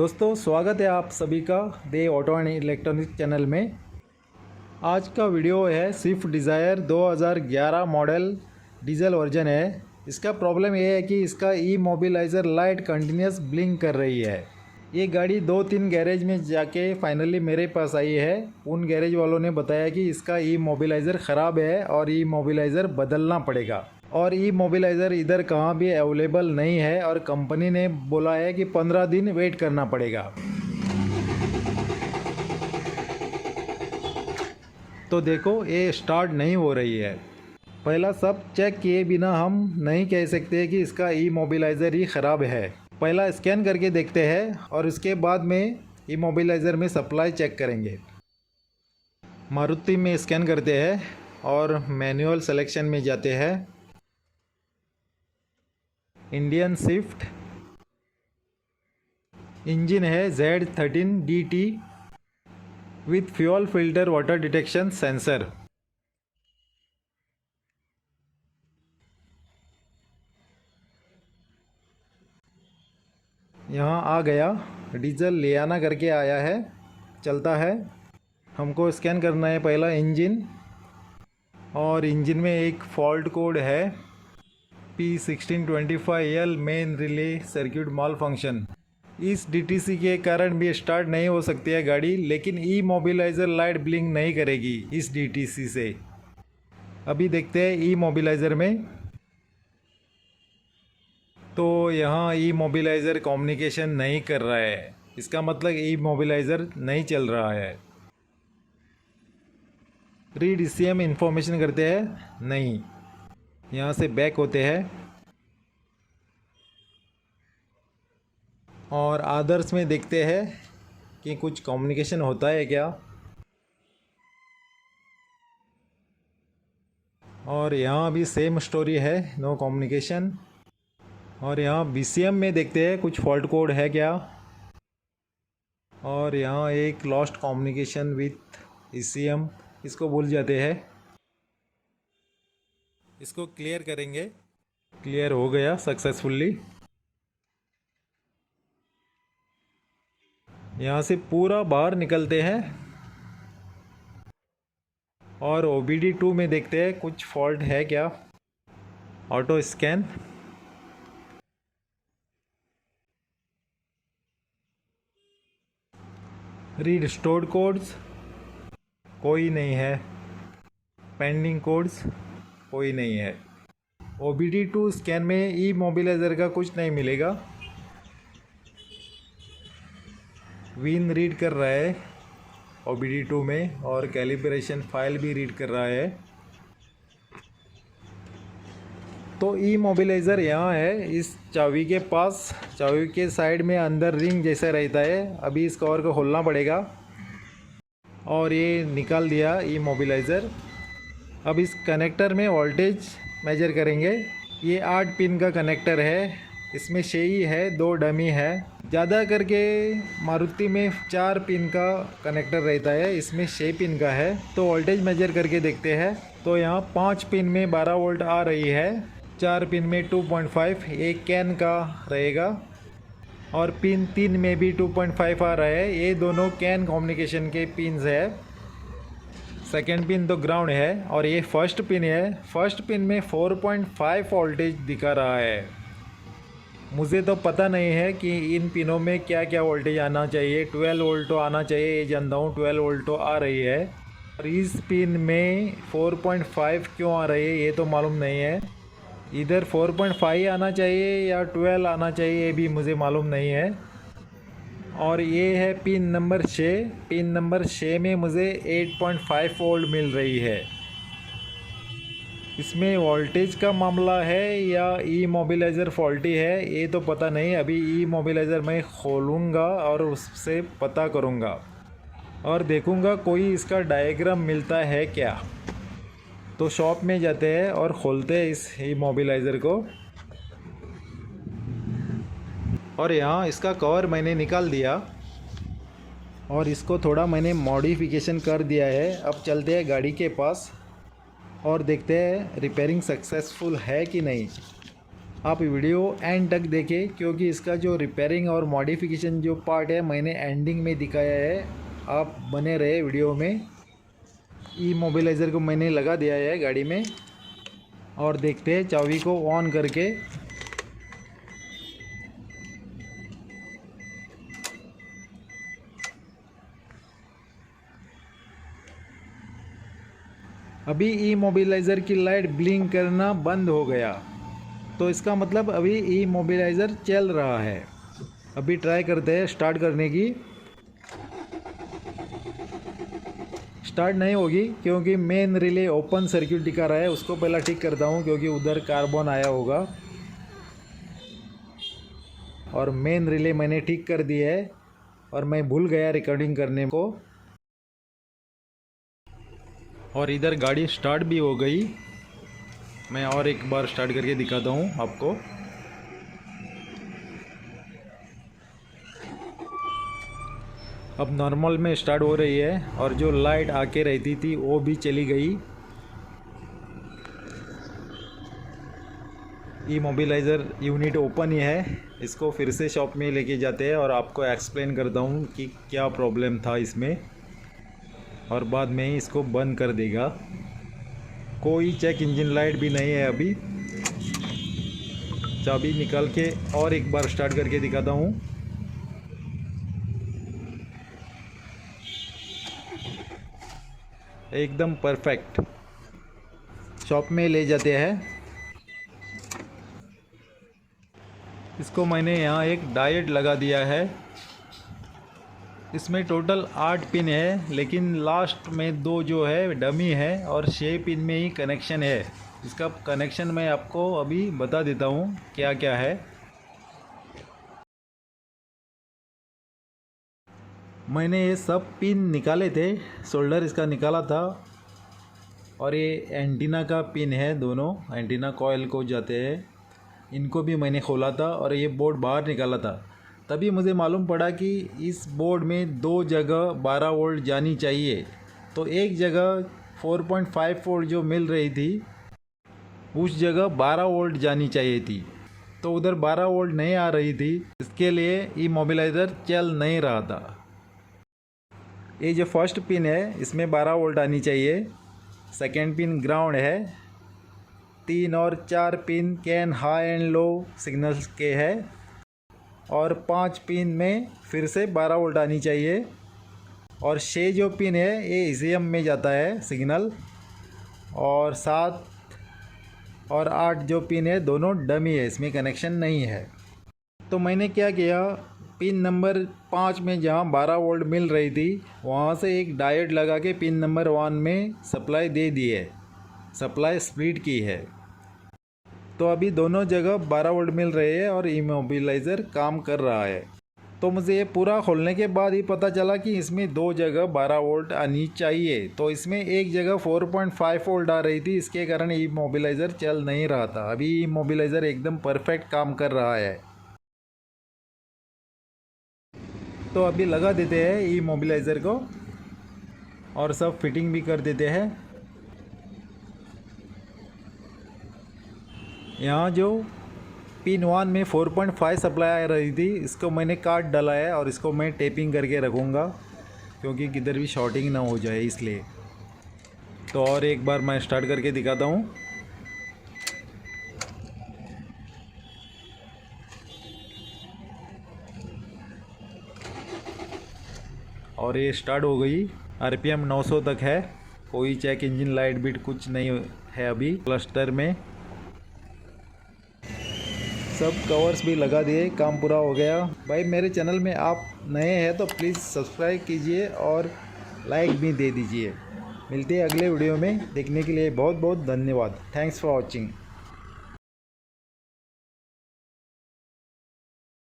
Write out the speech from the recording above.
दोस्तों स्वागत है आप सभी का दे ऑटो एंड इलेक्ट्रॉनिक चैनल में। आज का वीडियो है Swift Dzire 2011 model diesel version है। इसका प्रॉब्लम ये है कि इसका ई मोबिलाइज़र लाइट कंटिन्यूस ब्लिंक कर रही है। ये गाड़ी 2-3 गैरेज में जाके फाइनली मेरे पास आई है। उन गैरेज वालों ने बताया कि इसका ई मोबिलाइज़र ख़राब है और ई मोबिलाइज़र बदलना पड़ेगा और ई मोबिलाइज़र इधर कहाँ भी अवेलेबल नहीं है और कंपनी ने बोला है कि 15 दिन वेट करना पड़ेगा। तो देखो ये स्टार्ट नहीं हो रही है। पहला सब चेक किए बिना हम नहीं कह सकते कि इसका ई मोबिलाइज़र ही ख़राब है। पहला स्कैन करके देखते हैं और उसके बाद में ई मोबिलाइज़र में सप्लाई चेक करेंगे। मारुति में स्कैन करते हैं और मैनुअल सिलेक्शन में जाते हैं। इंडियन स्विफ्ट, इंजन है Z13DT with fuel filter water detection sensor. यहाँ आ गया, डीजल ले आना करके आया है, चलता है। हमको स्कैन करना है पहला इंजन, और इंजन में एक फॉल्ट कोड है P1625L मेन रिले सर्किट माल फंक्शन। इस DTC के कारण भी स्टार्ट नहीं हो सकती है गाड़ी, लेकिन ई मोबिलाइज़र लाइट ब्लिंक नहीं करेगी इस DTC से। अभी देखते हैं ई मोबिलाइज़र में। तो यहाँ ई मोबिलाइज़र कम्युनिकेशन नहीं कर रहा है, इसका मतलब ई मोबिलाइज़र नहीं चल रहा है। रीड ECM इंफॉर्मेशन करते हैं, नहीं। यहाँ से बैक होते हैं और आदर्स में देखते हैं कि कुछ कम्युनिकेशन होता है क्या। और यहाँ भी सेम स्टोरी है, नो कम्युनिकेशन। और यहाँ BCM में देखते हैं कुछ फॉल्ट कोड है क्या। और यहाँ एक लॉस्ट कम्युनिकेशन विथ ECM, इसको भूल जाते हैं। इसको क्लियर करेंगे। क्लियर हो गया सक्सेसफुली। यहाँ से पूरा बाहर निकलते हैं और OBD2 में देखते हैं कुछ फॉल्ट है क्या। Auto scan, read stored codes, कोई नहीं है। पेंडिंग कोड्स, कोई नहीं है। OBD2 स्कैन में ई मोबिलाइज़र का कुछ नहीं मिलेगा। विन रीड कर रहा है OBD2 में और कैलिब्रेशन फाइल भी रीड कर रहा है। तो ई मोबिलाइज़र यहाँ है, इस चाबी के पास, चाबी के साइड में अंदर रिंग जैसा रहता है। अभी इस कवर को खोलना पड़ेगा और ये निकाल दिया ई मोबिलाइज़र। अब इस कनेक्टर में वोल्टेज मेजर करेंगे। ये 8 पिन का कनेक्टर है, इसमें 6 ही है, 2 डमी है। ज़्यादा करके मारुति में 4 पिन का कनेक्टर रहता है, इसमें 6 पिन का है। तो वोल्टेज मेजर करके देखते हैं। तो यहाँ 5 पिन में 12 वोल्ट आ रही है, 4 पिन में 2.5, एक कैन का रहेगा, और पिन 3 में भी 2.5 आ रहा है। ये दोनों कैन कम्युनिकेशन के पिन्स है। सेकेंड पिन तो ग्राउंड है और ये फर्स्ट पिन है। फर्स्ट पिन में 4.5 वोल्टेज दिखा रहा है। मुझे तो पता नहीं है कि इन पिनों में क्या क्या वोल्टेज आना चाहिए। 12 वोल्ट तो आना चाहिए, ये जानता हूँ, 12 वोल्ट तो आ रही है। और इस पिन में 4.5 क्यों आ रही है ये तो मालूम नहीं है। इधर 4.5 आना चाहिए या 12 आना चाहिए ये भी मुझे मालूम नहीं है। और ये है पिन नंबर 6। पिन नंबर 6 में मुझे 8.5 वोल्ट मिल रही है। इसमें वोल्टेज का मामला है या ई मोबिलाइज़र फॉल्टी है ये तो पता नहीं। अभी ई मोबिलाइज़र मैं खोलूँगा और उससे पता करूँगा और देखूँगा कोई इसका डायग्राम मिलता है क्या। तो शॉप में जाते हैं और खोलते हैं इस ई मोबिलाइज़र को। और यहाँ इसका कवर मैंने निकाल दिया और इसको थोड़ा मैंने मॉडिफिकेशन कर दिया है। अब चलते हैं गाड़ी के पास और देखते हैं रिपेयरिंग सक्सेसफुल है कि नहीं। आप वीडियो एंड तक देखें, क्योंकि इसका जो रिपेयरिंग और मॉडिफिकेशन जो पार्ट है मैंने एंडिंग में दिखाया है। आप बने रहे वीडियो में। इमोबिलाइज़र को मैंने लगा दिया है गाड़ी में, और देखते हैं चाबी को ऑन करके। अभी इमोबिलाइज़र की लाइट ब्लिंक करना बंद हो गया, तो इसका मतलब अभी इमोबिलाइज़र चल रहा है। अभी ट्राई करते हैं स्टार्ट करने की। स्टार्ट नहीं होगी क्योंकि मेन रिले ओपन सर्किट दिखा रहा है। उसको पहला ठीक करता हूँ क्योंकि उधर कार्बन आया होगा। और मेन रिले मैंने ठीक कर दी है, और मैं भूल गया रिकॉर्डिंग करने को। और इधर गाड़ी स्टार्ट भी हो गई। मैं और एक बार स्टार्ट करके दिखाता हूँ आपको। अब नॉर्मल में स्टार्ट हो रही है, और जो लाइट आके रहती थी वो भी चली गई। इमोबिलाइज़र यूनिट ओपन ही है। इसको फिर से शॉप में लेके जाते हैं और आपको एक्सप्लेन करता हूँ कि क्या प्रॉब्लम था इसमें, और बाद में ही इसको बंद कर देगा। कोई चेक इंजन लाइट भी नहीं है अभी। चाबी निकाल के और एक बार स्टार्ट करके दिखाता हूँ। एकदम परफेक्ट। शॉप में ले जाते हैं। इसको मैंने यहाँ एक डायोड लगा दिया है। इसमें टोटल 8 पिन है, लेकिन लास्ट में 2 जो है डमी है, और 6 पिन में ही कनेक्शन है। इसका कनेक्शन मैं आपको अभी बता देता हूँ क्या क्या है। मैंने ये सब पिन निकाले थे, सोल्डर इसका निकाला था। और ये एंटीना का पिन है, दोनों एंटीना कॉइल को जाते हैं, इनको भी मैंने खोला था। और ये बोर्ड बाहर निकाला था। तभी मुझे मालूम पड़ा कि इस बोर्ड में 2 जगह 12 वोल्ट जानी चाहिए। तो एक जगह 4.5 वोल्ट जो मिल रही थी, उस जगह 12 वोल्ट जानी चाहिए थी। तो उधर 12 वोल्ट नहीं आ रही थी, इसके लिए इमोबिलाइज़र चल नहीं रहा था। ये जो फर्स्ट पिन है इसमें 12 वोल्ट आनी चाहिए। सेकेंड पिन ग्राउंड है। 3 और 4 pin can high and low signals के है। और 5 पिन में फिर से 12 वोल्ट आनी चाहिए। और 6 जो पिन है ये ECM में जाता है सिग्नल। और 7 और 8 जो पिन है दोनों डमी है, इसमें कनेक्शन नहीं है। तो मैंने क्या किया, पिन नंबर 5 में जहाँ 12 वोल्ट मिल रही थी वहाँ से एक डायोड लगा के पिन नंबर 1 में सप्लाई दे दी है। सप्लाई स्प्लिट की है। तो अभी दोनों जगह 12 वोल्ट मिल रहे हैं और इमोबिलाइज़र काम कर रहा है। तो मुझे ये पूरा खोलने के बाद ही पता चला कि इसमें 2 जगह 12 वोल्ट आनी चाहिए। तो इसमें एक जगह 4.5 वोल्ट आ रही थी, इसके कारण इमोबिलाइज़र चल नहीं रहा था। अभी इमोबिलाइज़र एकदम परफेक्ट काम कर रहा है। तो अभी लगा देते हैं इमोबिलाइज़र को और सब फिटिंग भी कर देते हैं। यहाँ जो पिन 1 में 4.5 सप्लाई आ रही थी, इसको मैंने काट डाला है और इसको मैं टेपिंग करके रखूँगा क्योंकि किधर भी शॉर्टिंग ना हो जाए इसलिए। तो और एक बार मैं स्टार्ट करके दिखाता हूँ। और ये स्टार्ट हो गई। RPM 900 तक है। कोई चेक इंजन लाइट बिट कुछ नहीं है अभी क्लस्टर में। सब कवर्स भी लगा दिए, काम पूरा हो गया। भाई मेरे चैनल में आप नए हैं तो प्लीज़ सब्सक्राइब कीजिए और लाइक भी दे दीजिए। मिलते हैं अगले वीडियो में। देखने के लिए बहुत बहुत धन्यवाद। Thanks for watching.